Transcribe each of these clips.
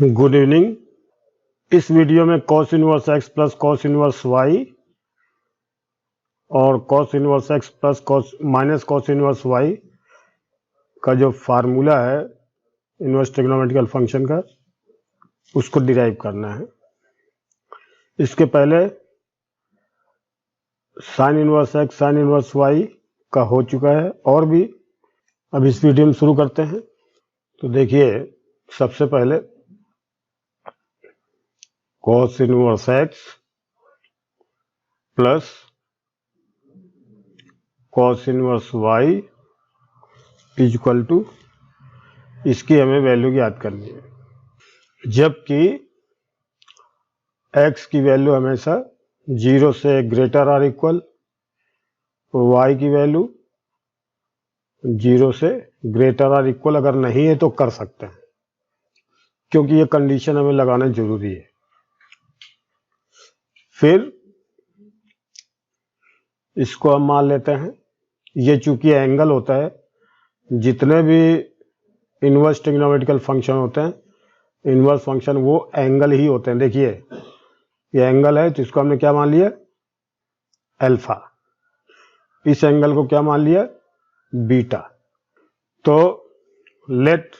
Good evening. इस video में cos inverse x plus cos inverse y और cos inverse x plus minus cos inverse y का जो formula है inverse trigonometrical function का, उसको डिराइव करना है। इसके पहले sine inverse x sine inverse y का हो चुका है और भी। अब इस वीडियो में शुरू करते हैं। तो देखिए, सबसे पहले cos inverse x plus cos inverse y is equal to, इसकी हमें वैल्यू याद करनी है। जबकि x की वैल्यू हमेशा 0 से ग्रेटर और इक्वल, y की वैल्यू 0 से ग्रेटर और इक्वल अगर नहीं है तो कर सकते हैं, क्योंकि ये कंडीशन हमें लगाना जरूरी है। फिर इसको हम मान लेते हैं, ये चूंकि एंगल होता है, जितने भी इनवर्स ट्रिग्नोमेट्रिकल फंक्शन होते हैं, इनवर्स फंक्शन वो एंगल ही होते हैं। देखिए, ये एंगल है तो इसको हमने क्या मान लिया, अल्फा। इस एंगल को क्या मान लिया, बीटा। तो let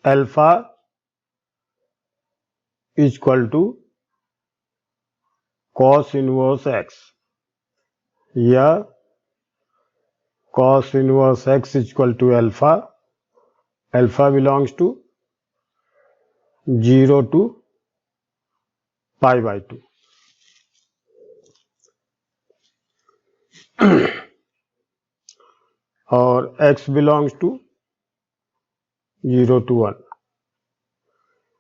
alpha is equal to cos inverse x या cos inverse x is equal to alpha. Alpha belongs to 0 to π/2। और x बिलोंग्स टू 0 to 1।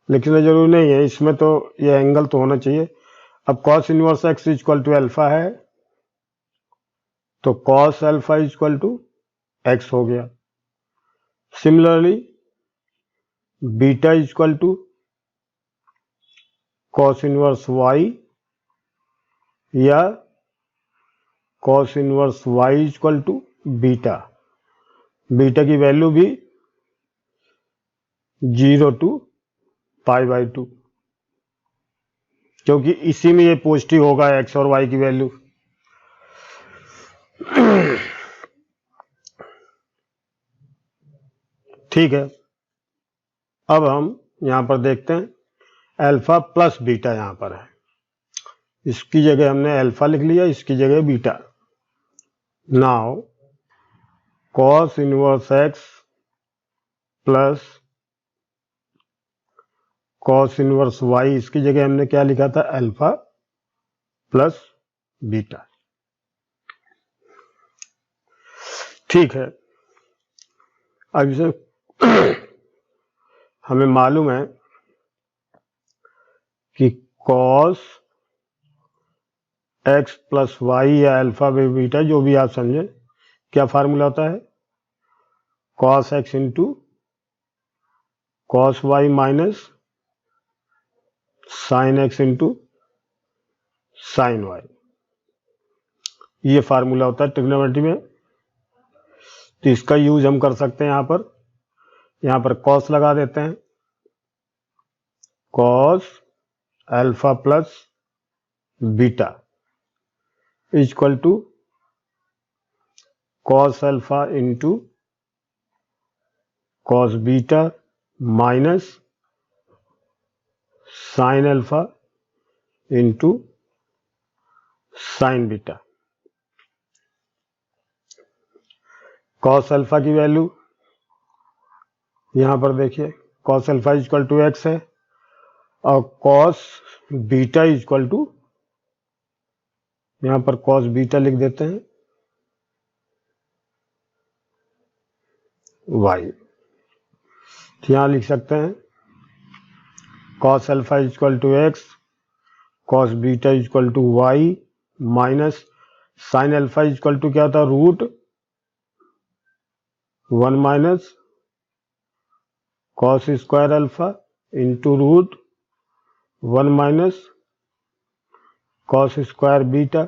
लेकिन जरूरी नहीं है, इसमें तो ये एंगल तो होना चाहिए। अब cos inverse x is equal to alpha है, तो cos alpha is equal to x हो गया। Similarly beta is equal to cos inverse y या cos inverse y is equal to beta. Beta की वैल्यू भी 0 to π/2, क्योंकि इसी में ये पॉजिटिव होगा x और y की वैल्यू। ठीक है, अब हम यहां पर देखते हैं, अल्फा प्लस बीटा यहां पर है। इसकी जगह हमने अल्फा लिख लिया, इसकी जगह beta. Now cos inverse x plus cos inverse y, इसकी जगह हमने क्या लिखा था, अल्फा प्लस बीटा। ठीक है, अब इसे हमें मालूम है कि cos x प्लस वाई या अल्फा बीटा, जो भी आप समझे, क्या फार्मूला होता है, cos x into cos y minus sine x into sine y। ये फार्मूला होता है ट्रिग्नोमेट्री में। तो इसका यूज हम कर सकते हैं। यहां पर cos लगा देते हैं, cos alpha plus beta is equal to cos alpha into cos beta minus sine alpha into sine beta. cos alpha की वैल्यू यहां पर देखिए, cos alpha is equal to x है, और cos beta is equal to, यहां पर cos beta लिख देते हैं, y। यहां लिख सकते हैं cos alpha is equal to x, cos beta is equal to y minus sine alpha is equal to क्या था, root 1 minus cos square alpha into root 1 minus cos square beta.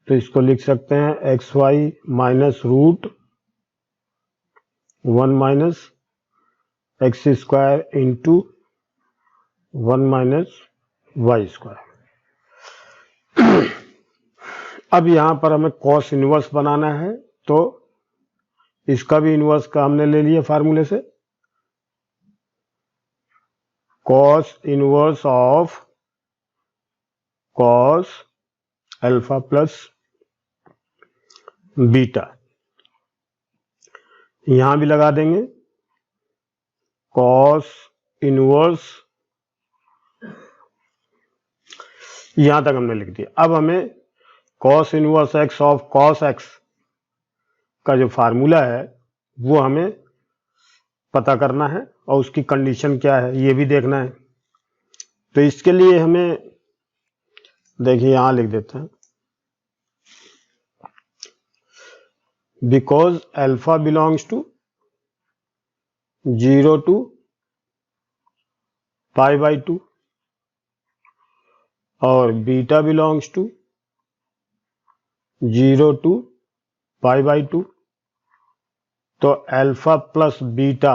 तो इसको लिख सकते हैं x y minus root 1 minus x square into 1 minus y square. अब यहां पर हमें कॉस इनवर्स बनाना है, तो इसका भी इनवर्स का हमने ले लिया फार्मूले से। Cos inverse of cos alpha plus beta, यहां भी लगा देंगे कॉस इनवर्स, यहां तक हमने लिख दिया। अब हमें cos inverse x of cos x का जो फार्मूला है वो हमें पता करना है और उसकी कंडीशन क्या है ये भी देखना है। तो इसके लिए हमें देखिए यहां लिख देते हैं, because alpha belongs to 0 to π/2 और बीटा बिलोंग्स टू 0 to π/2, तो alpha plus beta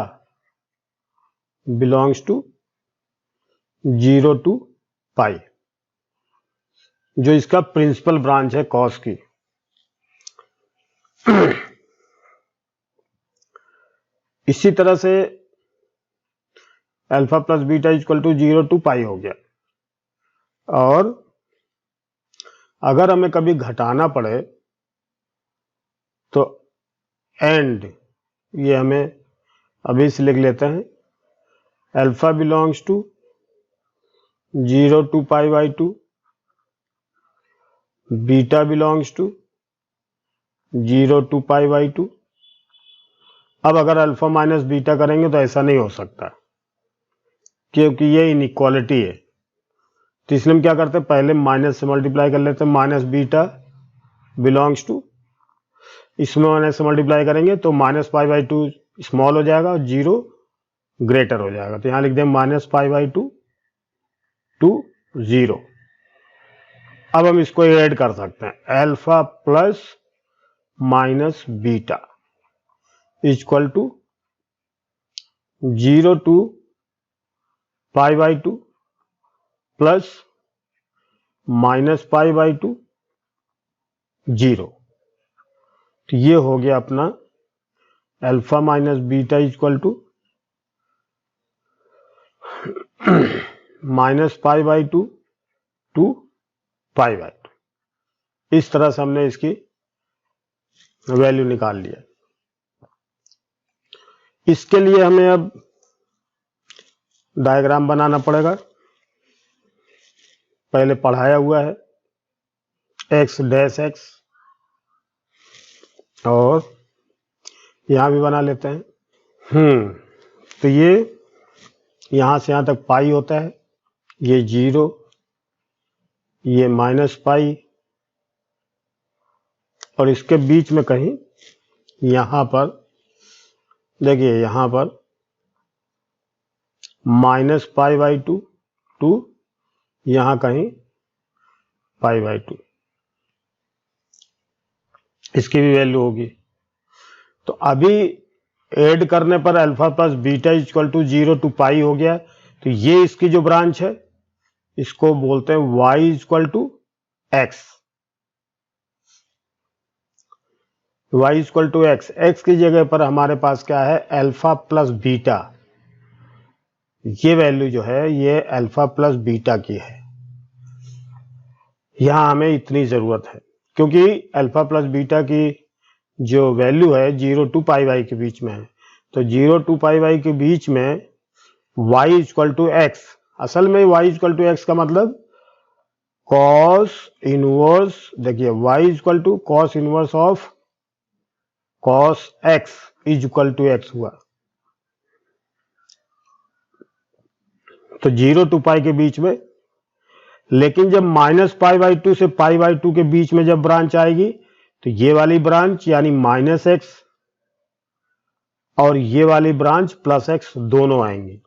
belongs to 0 to π, जो इसका प्रिंसिपल ब्रांच है कॉस की। इसी तरह से alpha plus beta equal to 0 to π हो गया। और अगर हमें कभी घटाना पड़े तो एंड, ये हमें अभी से लिख लेते हैं, alpha belongs to 0 to π/2, beta belongs to 0 to π/2। अब अगर अल्फा माइनस बीटा करेंगे तो ऐसा नहीं हो सकता, क्योंकि ये इनइक्वालिटी है। तो इसलिए हम क्या करते हैं, पहले माइनस से मल्टीप्लाई कर लेते हैं, माइनस बीटा बिलोंग्स टू, इसमें माइनस से मल्टीप्लाई करेंगे तो माइनस π/2 स्मॉल हो जाएगा और 0 ग्रेटर हो जाएगा। तो यहां लिख दें माइनस π/2 टू 0। अब हम इसको ऐड कर सकते हैं, alpha plus minus beta equal to 0 to π/2 plus minus π/2 0। तो ये हो गया अपना alpha minus beta equal to minus π/2 to π/2। इस तरह से हमने इसकी वैल्यू निकाल लिया। इसके लिए हमें अब डायग्राम बनाना पड़ेगा, पहले पढ़ाया हुआ है एक्स डैश एक्स, और यहां भी बना लेते हैं। तो ये यहां से यहां तक पाई होता है, ये 0, ये माइनस पाई, और इसके बीच में कहीं यहां पर देखिए, यहां पर माइनस π/2 टू यहां कहीं π/2, इसकी भी वैल्यू होगी। तो अभी ऐड करने पर alpha plus beta equal to 0 to π हो गया। तो ये इसकी जो ब्रांच है इसको बोलते हैं y equal to x, y equal to x. X की जगह पर हमारे पास क्या है, अल्फा प्लस बीटा। ये वैल्यू जो है ये अल्फा प्लस बीटा की है, यहां हमें इतनी जरूरत है, क्योंकि अल्फा प्लस बीटा की जो वैल्यू है 0 to π/y के बीच में है। तो 0 to π/y के बीच में y इक्वल टू एक्स, असल में y इक्वल टू एक्स का मतलब कॉस इनवर्स, देखिए y equal to cos inverse of cos x is equal to x हुआ। तो 0 to π के बीच में, लेकिन जब माइनस π/2 से π/2 के बीच में जब ब्रांच आएगी तो ये वाली ब्रांच यानी माइनस एक्स और ये वाली ब्रांच प्लस एक्स दोनों आएंगी।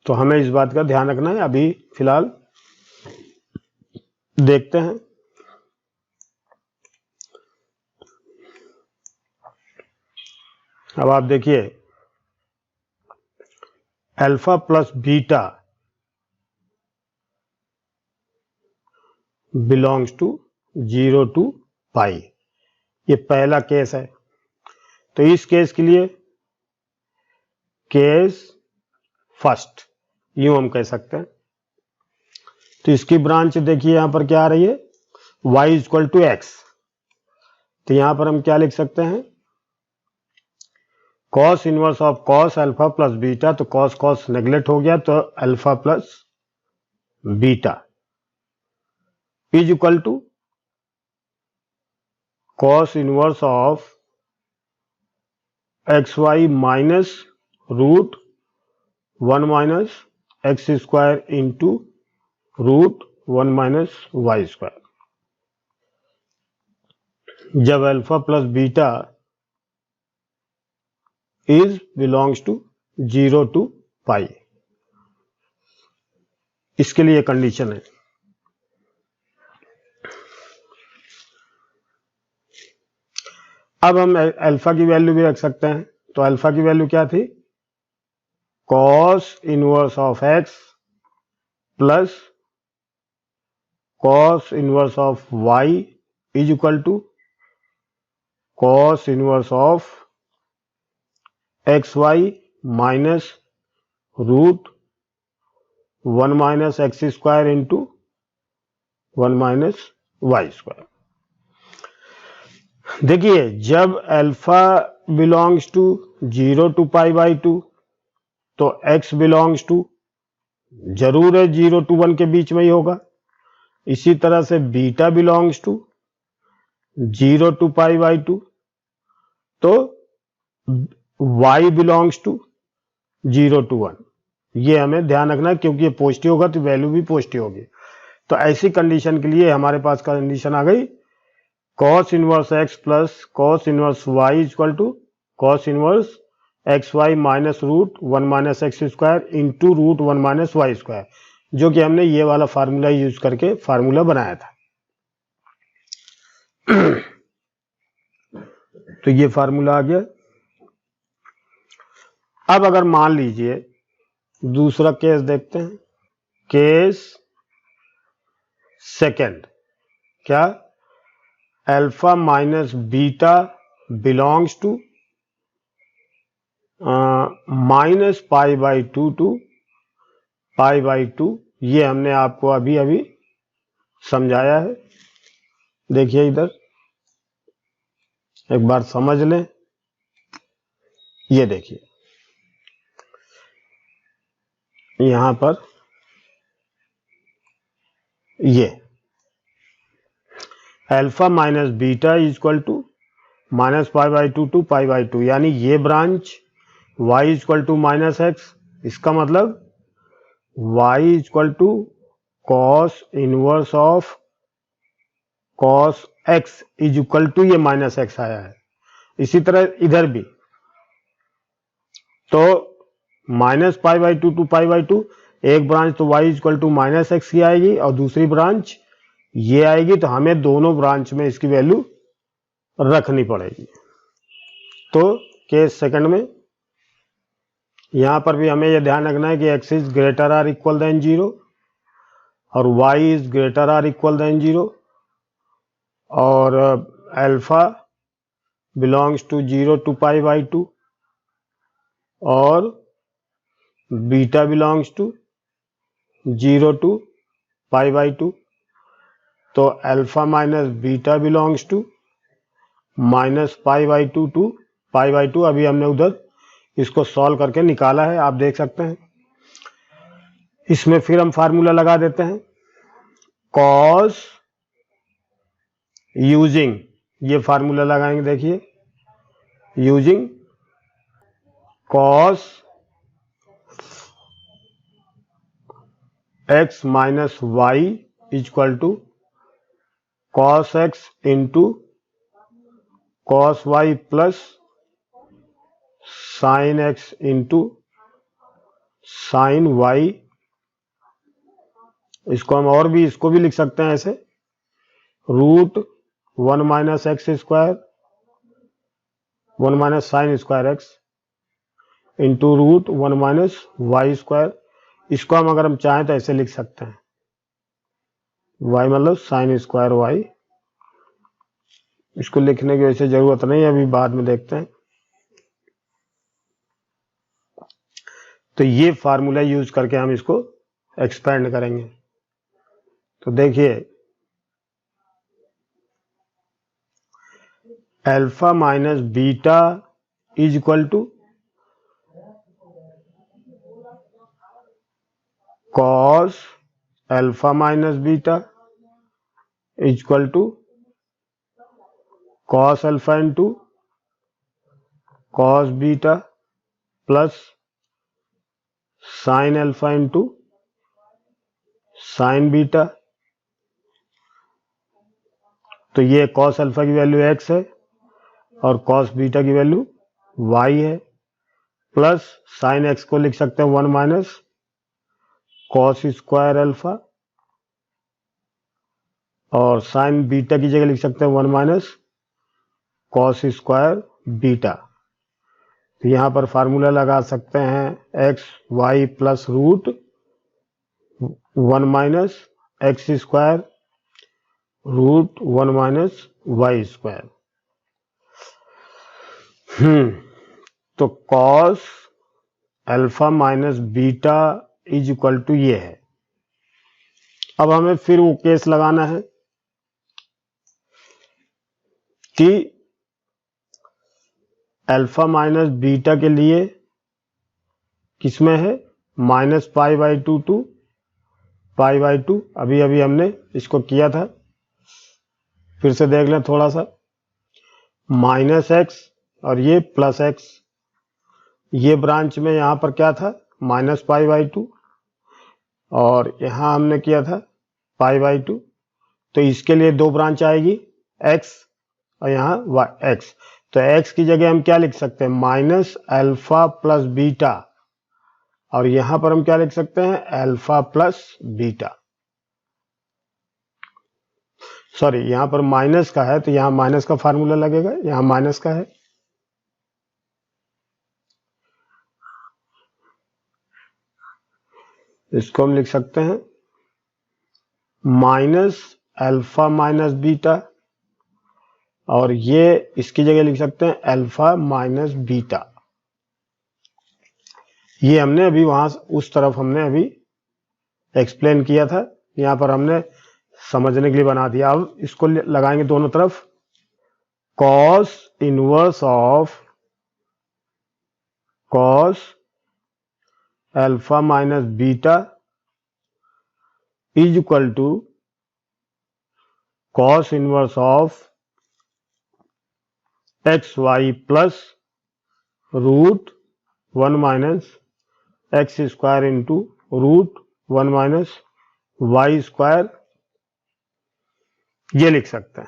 तो हमें इस बात का ध्यान रखना है। अभी फिलहाल देखते हैं, अब आप देखिए alpha plus beta belongs to 0 to pi. ये पहला केस है। तो इस केस के लिए केस फर्स्ट यूं हम कह सकते हैं। तो इसकी ब्रांच देखिए यहां पर क्या आ रही है, y इक्वल टू एक्स। तो यहां पर हम क्या लिख सकते हैं, cos inverse of cos alpha plus beta. तो कॉस कॉस नेग्लेक्ट हो गया, तो alpha plus beta is equal to cos inverse of x y minus root 1 minus x square into root 1 minus y square. जब alpha plus beta is belongs to 0 to pi, इसके लिए condition है। अब हम alpha की value भी रख सकते हैं। तो अल्फा की वैल्यू क्या थी, cos inverse of x plus cos inverse of y is equal to cos inverse of x y minus root 1 minus x square into 1 minus y square. देखिए जब alpha belongs to 0 to pi by 2, तो x belongs to जरूर है 0 to 1 के बीच में ही होगा। इसी तरह से beta belongs to 0 to pi by 2, तो y बिलोंग्स टू 0 टू 1। ये हमें ध्यान रखना है, क्योंकि ये पॉजिटिव होगा तो वैल्यू भी पॉजिटिव होगी। तो ऐसी कंडीशन के लिए हमारे पास कंडीशन आ गई, cos inverse x plus cos inverse y equal to cos inverse x y minus root 1 minus x square into root 1 minus y square, जो कि हमने ये वाला फार्मूला यूज करके फार्मूला बनाया था। तो ये फार्मूला आ गया। अब अगर मान लीजिए दूसरा केस देखते हैं, केस सेकेंड, क्या, alpha minus beta belongs to minus pi by 2 to pi by 2। ये हमने आपको अभी अभी समझाया है। देखिए इधर एक बार समझ लें। ये देखिए यहां पर ये alpha minus beta equal to minus pi by 2 to pi by 2, यानी ये branch y equal to minus x. इसका मतलब y equal to cos inverse of cos x is equal to ये माइनस एक्स आया है। इसी तरह इधर भी, तो minus pi by 2 to pi by 2, एक ब्रांच तो y equal to minus x की आएगी और दूसरी ब्रांच ये आएगी। तो हमें दोनों ब्रांच में इसकी वैल्यू रखनी पड़ेगी। तो केस सेकंड में यहां पर भी हमें यह ध्यान रखना है कि x is greater or equal than 0 और y is greater or equal than 0 और alpha belongs to 0 to pi by 2 और beta belongs to 0 to pi by 2। तो alpha minus beta belongs to minus pi by 2 to pi by 2। अभी हमने उधर इसको solve करके निकाला है, आप देख सकते हैं। इसमें फिर हम फार्मूला लगा देते हैं, कॉस यूजिंग, ये फार्मूला लगाएंगे। देखिए using cos x minus y equal to cos x into cos y plus sine x into sine y. इसको हम और भी इसको भी लिख सकते हैं ऐसे, root 1 minus x square 1 minus sine square x into root 1 minus y square. इसको अगर हम चाहें तो ऐसे लिख सकते हैं, y मतलब साइन स्क्वायर वाई। इसको लिखने की वैसे जरूरत नहीं है, अभी बाद में देखते हैं। तो ये फार्मूला यूज करके हम इसको एक्सपेंड करेंगे। तो देखिए alpha minus beta is equal to cos alpha minus beta is equal to cos alpha into cos beta plus sine alpha into sine beta. तो ये कॉस अल्फा की वैल्यू x है और कॉस बीटा की value y है, plus sine x को लिख सकते हैं 1 माइनस कॉस स्क्वायर अल्फा और साइन बीटा की जगह लिख सकते हैं 1 माइनस कॉस स्क्वायर बीटा। तो यहां पर फार्मूला लगा सकते हैं x y plus root 1 minus x square root 1 minus y square. तो cos alpha minus beta is equal to ये है। अब हमें फिर वो केस लगाना है कि अल्फा माइनस बीटा के लिए किसमें है minus pi by two to pi by two. अभी अभी हमने इसको किया था, फिर से देख लें थोड़ा सा। माइनस एक्स और ये प्लस एक्स, ये ब्रांच में यहां पर क्या था माइनस पाई बाई टू और यहां हमने किया था पाई बाई टू। तो इसके लिए दो ब्रांच आएगी एक्स और यहाँ एक्स। तो x की जगह हम क्या लिख सकते हैं माइनस अल्फा प्लस बीटा और यहां पर हम क्या लिख सकते हैं अल्फा प्लस बीटा। सॉरी, यहां पर माइनस का है तो यहां माइनस का फार्मूला लगेगा, यहां माइनस का है। इसको हम लिख सकते हैं माइनस अल्फा माइनस बीटा और ये इसकी जगह लिख सकते हैं अल्फा माइनस बीटा। ये हमने अभी वहां उस तरफ हमने अभी एक्सप्लेन किया था, यहां पर हमने समझने के लिए बना दिया। अब इसको लगाएंगे दोनों तरफ। Cos inverse of cos alpha minus beta is equal to cos inverse of x y plus root 1 minus x square into root 1 minus y square, ये लिख सकते हैं।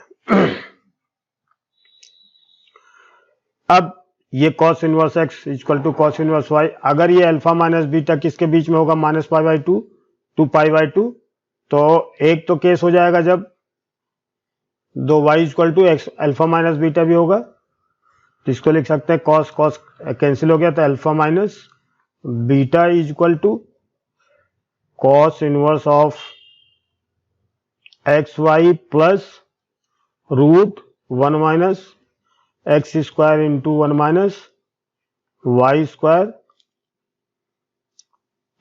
अब ये cos inverse x equal to cos inverse y, अगर ये alpha minus beta किसके बीच में होगा minus pi by two to pi by two, तो एक तो केस हो जाएगा जब दो Y equal to x alpha minus beta भी होगा, जिसको लिख सकते हैं कॉस कॉस कैंसिल हो गया तो alpha minus beta is equal to cos inverse of x y plus root 1 minus x square into 1 minus y square.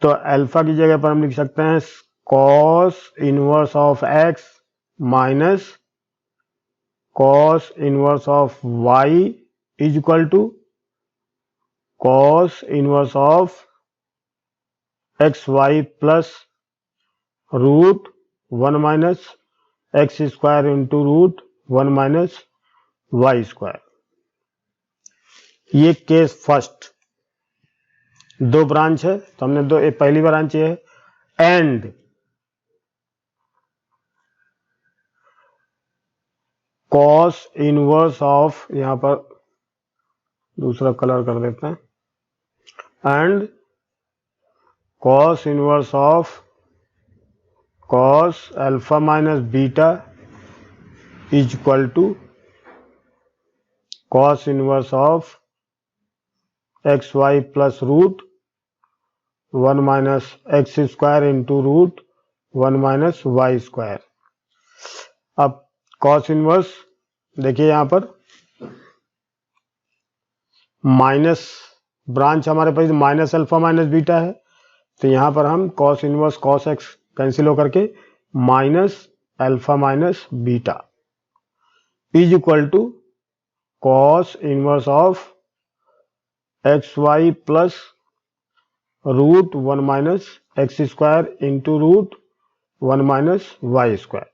तो अल्फा की जगह पर हम लिख सकते हैं cos inverse of x minus cos inverse of y is equal to cos inverse of x y plus root 1 minus x square into root 1 minus y square. ये case first, दो ब्रांच है तो हमने दो, पहली ब्रांच ये है and cos inverse of, यहां पर दूसरा कलर कर देते हैं, and cos inverse of cos alpha minus beta is equal to cos inverse of x y plus root 1 minus x square into root 1 minus y square. अब cos inverse देखिए यहाँ पर माइनस ब्रांच हमारे पास minus alpha minus beta है, तो यहाँ पर हम cos inverse cos x cancel होकर के minus alpha minus beta is equal to cos inverse of x y plus root 1 minus x square into root 1 minus y square.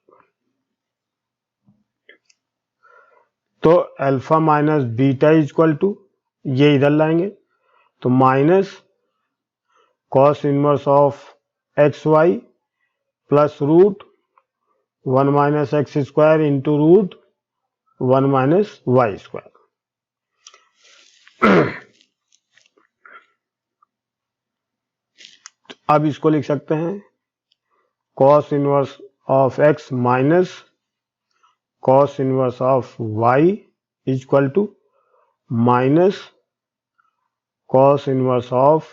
तो alpha minus beta is equal to, ये इधर लाएंगे तो minus cos inverse of x y plus root 1 minus x square into root 1 minus y square. अब इसको लिख सकते हैं cos inverse of x minus cos inverse of y is equal to minus cos inverse of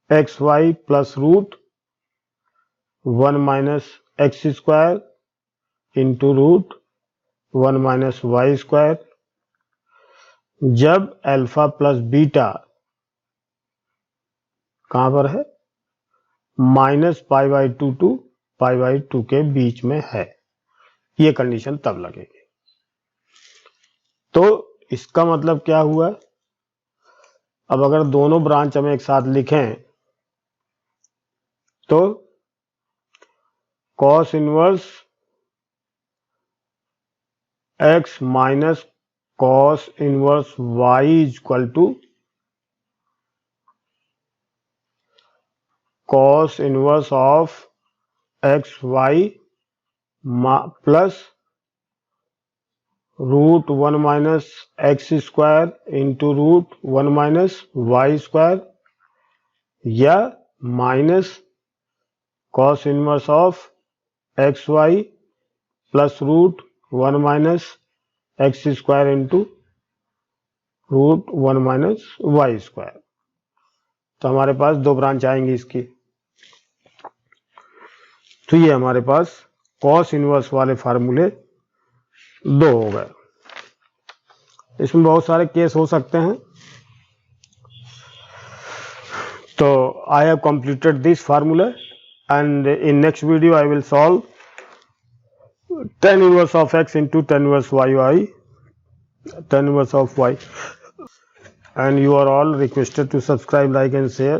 x y plus root 1 minus x square into root 1 minus y square, जब alpha plus beta कहां पर है minus pi by 2 to pi by 2 के बीच में है, ये condition तब लगेगी। तो इसका मतलब क्या हुआ, अब अगर दोनों ब्रांच हम एक साथ लिखें तो cos inverse x minus cos inverse y is equal to cos inverse of x y plus root 1 minus x square into root 1 minus y square, या minus cos inverse of x y plus root 1 minus x square into root 1 minus y square. तो हमारे पास दो branch आएंगी इसकी। तो ये हमारे पास cos inverse वाले फार्मूले दो हो गए। इसमें बहुत सारे केस हो सकते हैं। तो I have completed this formula and in next video I will solve tan inverse of x into tan inverse tan inverse of y, and you are all requested to subscribe, like and share.